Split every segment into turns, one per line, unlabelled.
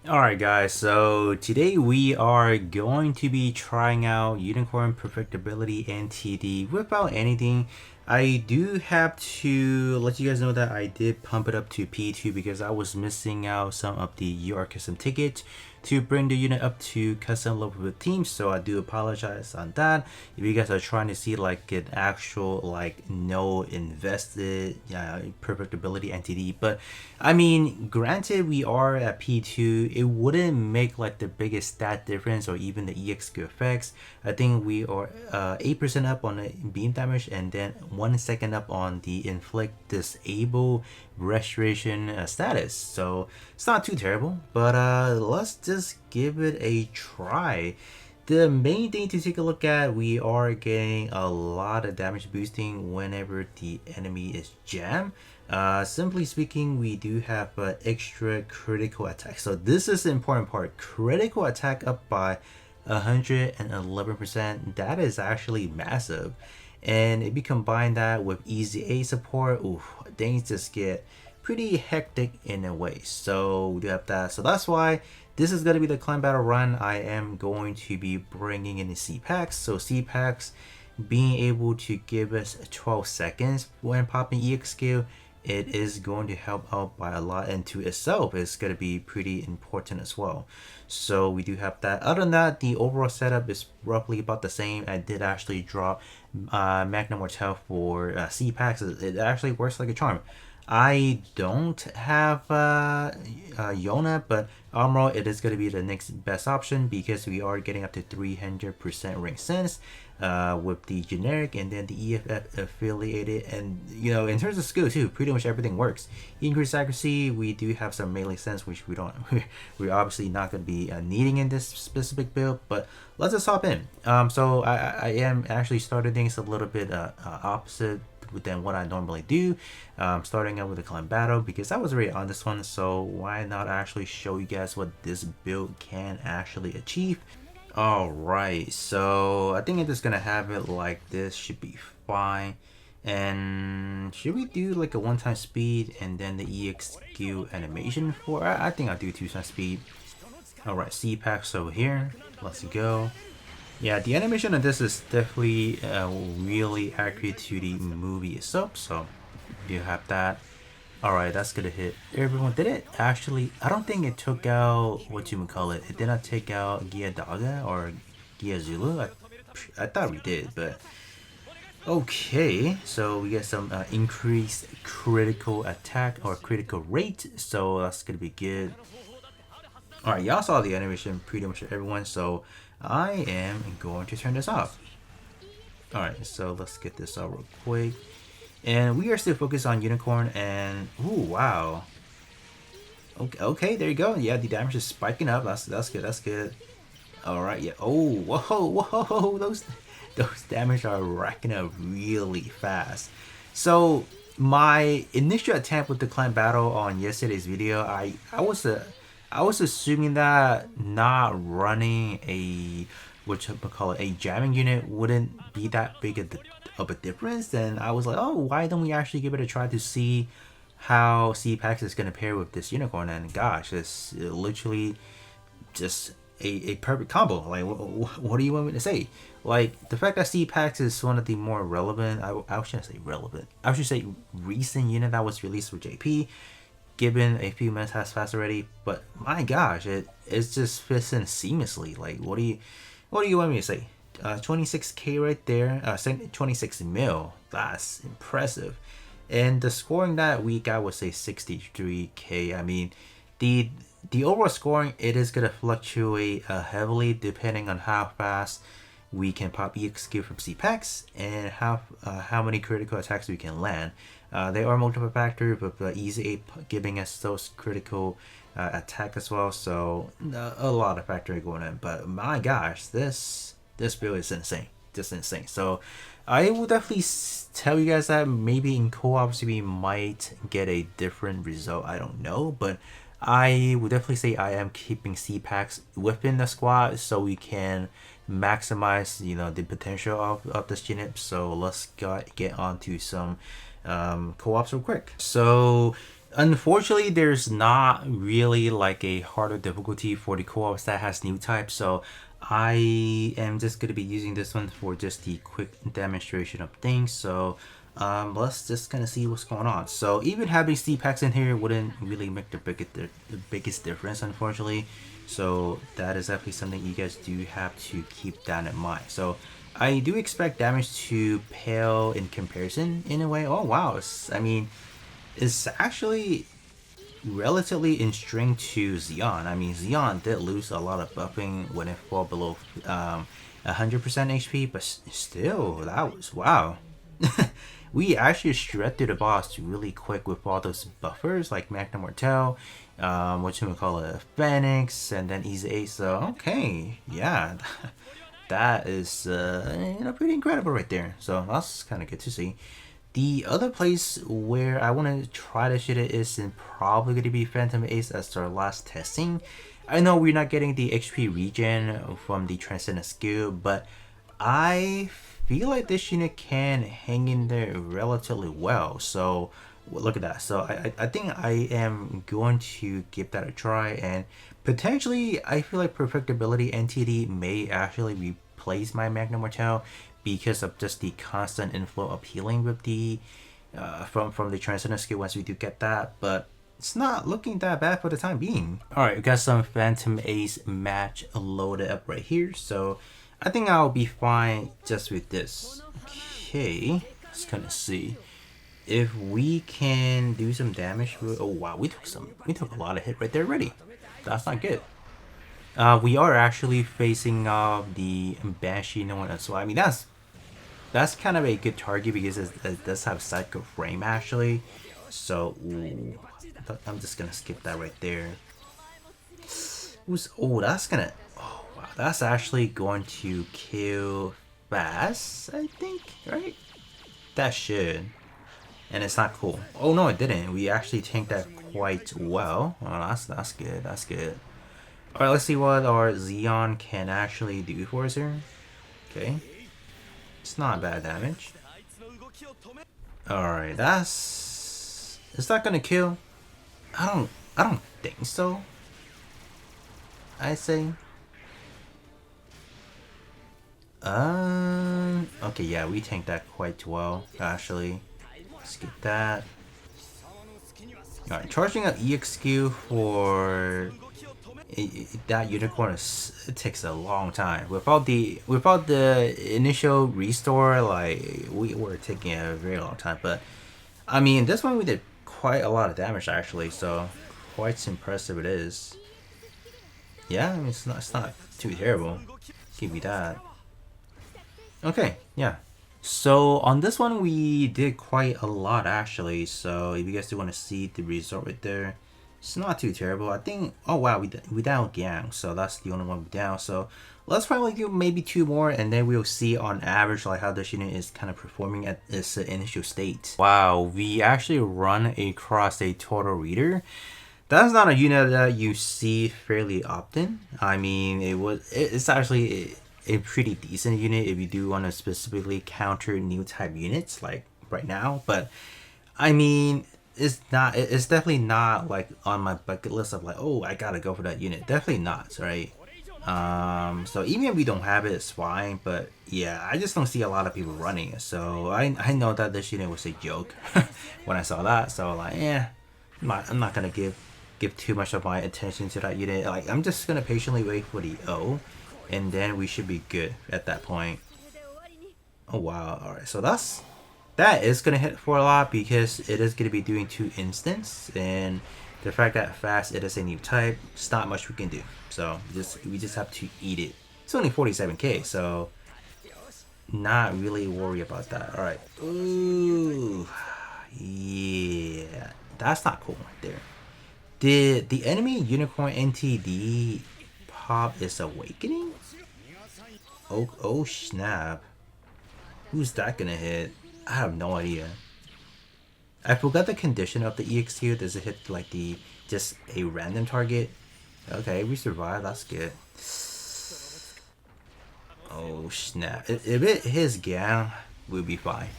Alright guys, so today we are going to be trying out Unicorn Perfectibility NT-D without anything. I do have to let you guys know that I did pump it up to P2 because I was missing out some of the UR custom tickets to bring the unit up to custom level with teams, so I do apologize on that. If you guys are trying to see like an actual like no invested perfectibility NTD, but I mean granted we are at P2, it wouldn't make like the biggest stat difference or even the EXQ effects. I think we are 8% up on the beam damage and then 1 second up on the inflict disable restoration status, so it's not too terrible, but let's just give it a try. The main thing to take a look at, we are getting a lot of damage boosting whenever the enemy is jammed. Simply speaking, we do have extra critical attack, so this is the important part. Critical attack up by 111%. That is actually massive. And if you combine that with easy A support, ooh, things just get pretty hectic in a way. So we do have that. So that's why this is going to be the climb battle run. I am going to be bringing in the C packs. So C packs being able to give us 12 seconds when popping EX skill, it is going to help out by a lot, and to itself is going to be pretty important as well. So we do have that. Other than that, the overall setup is roughly about the same. I did actually drop Magna Mortel for C packs. It actually works like a charm. I don't have Yona, but Armor, it is going to be the next best option because we are getting up to 300% ring sense with the generic and then the EFF affiliated. And you know, in terms of skill too, pretty much everything works. Increased accuracy, we do have some melee sense, which we don't, we're obviously not going to be needing in this specific build, but let's just hop in. So I am actually starting things a little bit opposite than what I normally do, starting out with a climb battle because I was already on this one, so why not actually show you guys what this build can actually achieve. Alright, so I think I'm just gonna have it like this, should be fine. And should we do like a 1-time speed and then the EXQ animation for I think I'll do 2-time speed. Alright, C packs over here, let's go. Yeah, the animation of this is definitely really accurate to the movie itself, so you have that. Alright, that's gonna hit everyone. Did it actually? I don't think it took out, what you call it. It did not take out Gia Daga or Gia Zulu. I thought we did, but okay. So we get some increased critical attack or critical rate, so that's gonna be good. Alright, y'all saw the animation pretty much everyone, so I am going to turn this off. Alright, so let's get this out real quick. And we are still focused on Unicorn and ooh, wow. Okay, there you go. Yeah, the damage is spiking up. That's good, that's good. Alright, yeah. Oh, whoa, those damage are racking up really fast. So my initial attempt with the clan battle on yesterday's video, I was assuming that not running a a jamming unit wouldn't be that big of a difference. Then I was like, oh, why don't we actually give it a try to see how C-Pax is gonna pair with this unicorn? And gosh, it's literally just a perfect combo. Like, what do you want me to say? Like, the fact that C-Pax is one of the more relevant, I shouldn't say relevant, I should say recent unit that was released for JP, given a few months has passed already, but my gosh, it just fits in seamlessly. Like, what do you want me to say? 26k right there, 26 mil. That's impressive. And the scoring that week, I would say 63k. I mean, the overall scoring, it is gonna fluctuate heavily depending on how fast we can pop EXQ from C-Packs and how many critical attacks we can land. There are multiple factors, but Easy 8 giving us those critical attack as well, so a lot of factors going on. But my gosh, this build is insane, just insane. So I will definitely tell you guys that maybe in co-ops we might get a different result. I don't know, but I would definitely say I am keeping C-Packs within the squad so we can maximize, you know, the potential of this unit. So let's get on to some co-ops real quick. So Unfortunately, there's not really like a harder difficulty for the co-ops that has new types, so I am just gonna be using this one for just the quick demonstration of things. So let's just kind of see what's going on. So even having Steve packs in here wouldn't really make the biggest difference, unfortunately. So that is definitely something you guys do have to keep that in mind. So I do expect damage to pale in comparison in a way. Oh wow, I mean, it's actually relatively in string to Xeon. I mean, Xeon did lose a lot of buffing when it fell below 100% HP, but still, that was wow. We actually shredded the boss really quick with all those buffers like Magna Mortel, what you would call it, Phoenix, and then Easy 8. So okay, yeah, that is pretty incredible right there. So that's kind of good to see. The other place where I want to try to shoot it is in probably going to be Phantom Ace as our last testing. I know we're not getting the HP regen from the Transcendent skill, but I feel like this unit can hang in there relatively well. So look at that. So I think I am going to give that a try, and potentially I feel like Perfectibility NT-D may actually replace my Magna Mortel because of just the constant inflow of healing with the from the Transcendent skill once we do get that. But it's not looking that bad for the time being. Alright, we got some Phantom Ace match loaded up right here, so I think I'll be fine just with this. Okay, let's kind of see if we can do some damage. Oh wow, we took a lot of hit right there already. That's not good. We are actually facing the Banshee no one else. So I mean that's kind of a good target because it does have Psycho Frame actually. So ooh, I'm just gonna skip that right there. Oh, that's gonna. Oh wow, that's actually going to kill fast. I think, right? That should. And it's not cool. Oh no, it didn't. We actually tanked that quite well. Oh, that's good. That's good. All right, let's see what our Xeon can actually do for us here. Okay, it's not bad damage. All right, that's. Is that gonna kill? I don't think so. I say. Okay, yeah, we tanked that quite well, actually. Skip that. Alright, charging up EXQ for that unicorn it takes a long time. Without the initial restore, like we were taking a very long time. But I mean, this one we did quite a lot of damage actually, so quite impressive it is. Yeah, I mean it's not too terrible. Give me that. Okay, yeah. So on this one we did quite a lot actually. So if you guys do want to see the result right there, it's not too terrible. I think. Oh wow, we down Gang, so that's the only one we down. So let's probably do maybe 2 more, and then we'll see on average like how this unit is kind of performing at its initial state. Wow, we actually run across a Total Reader. That's not a unit that you see fairly often. I mean, it's actually a pretty decent unit if you do want to specifically counter new type units like right now. But I mean, it's definitely not like on my bucket list of like, oh, I gotta go for that unit. Definitely not, right? So even if we don't have it, it's fine. But yeah, I just don't see a lot of people running it. So I know that this unit was a joke when I saw that. So like, yeah, I'm not gonna give too much of my attention to that unit. Like I'm just gonna patiently wait for the O, and then we should be good at that point. Oh wow, alright, so that is gonna hit for a lot because it is gonna be doing 2 instants, and the fact that fast it is a new type, it's not much we can do. So we just have to eat it. It's only 47k, so not really worry about that. Alright. Ooh, yeah, that's not cool right there. Did the enemy Unicorn NT-D pop is awakening? Oh snap. Who's that gonna hit? I have no idea. I forgot the condition of the EXQ. Does it hit like just a random target? Okay, we survived. That's good. Oh snap. If it hits Gang, we'll be fine.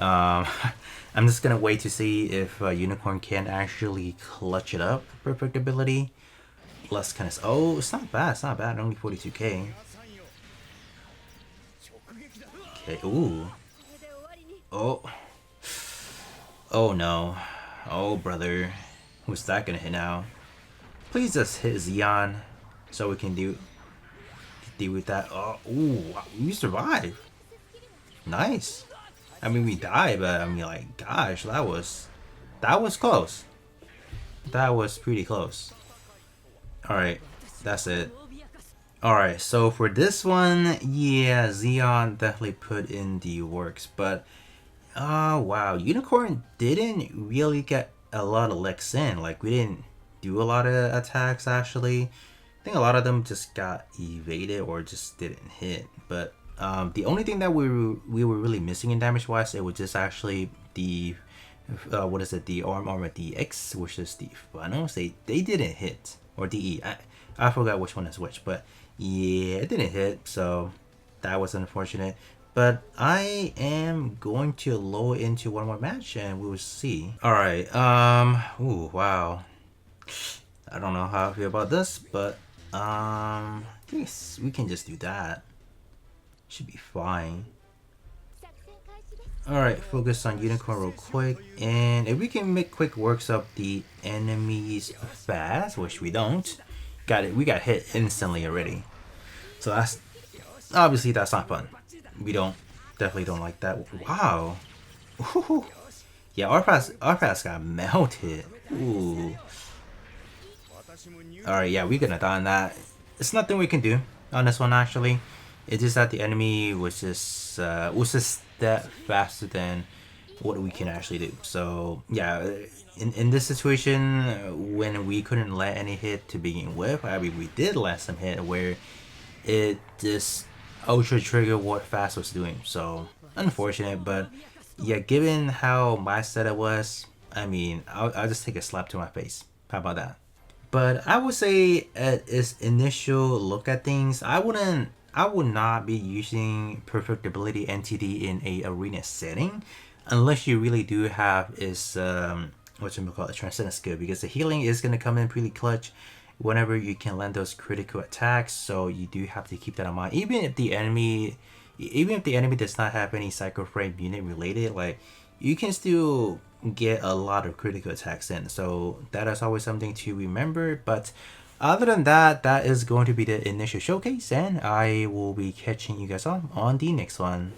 I'm just gonna wait to see if Unicorn can actually clutch it up. Perfectibility. Let's kind of. Oh, it's not bad. It's not bad. Only 42k. Okay. Ooh. Oh. Oh no. Oh brother. Who's that gonna hit now? Please just hit Xeon, so we can deal with that. Oh. Ooh. We survived. Nice. I mean, we died, but I mean, like, gosh, that was close. That was pretty close. All right, that's it. All right, so for this one, yeah, Xeon definitely put in the works, but wow, Unicorn didn't really get a lot of licks in. Like, we didn't do a lot of attacks actually. I think a lot of them just got evaded or just didn't hit. But the only thing that we were really missing in damage wise, it was just actually the what is it, the armor DX, which is the funnels. They didn't hit, or DE. I forgot which one is which, but yeah, it didn't hit, so that was unfortunate. But I am going to lower into one more match and we will see. Alright, ooh, wow. I don't know how I feel about this, but yes, we can just do that. Should be fine. Alright, focus on Unicorn real quick, and if we can make quick works of the enemies fast, which we don't, got it, we got hit instantly already. So that's obviously that's not fun. We definitely don't like that. Wow. Ooh. Yeah, our pass got melted. Ooh. Alright, yeah, we're gonna die on that. It's nothing we can do on this one actually. It's just that the enemy was just that faster than what we can actually do. So yeah, in this situation, when we couldn't let any hit to begin with, I mean we did let some hit where it just ultra triggered what Fast was doing. So unfortunate, but yeah, given how my setup was, I mean I'll just take a slap to my face. How about that? But I would say at its initial look at things, I would not be using Perfectibility NT-D in a arena setting, unless you really do have is what you call it, Transcendent skill, because the healing is gonna come in pretty clutch whenever you can land those critical attacks. So you do have to keep that in mind. Even if the enemy does not have any Psycho Frame unit related, like you can still get a lot of critical attacks in, so that is always something to remember. But other than that, that is going to be the initial showcase, and I will be catching you guys on the next one.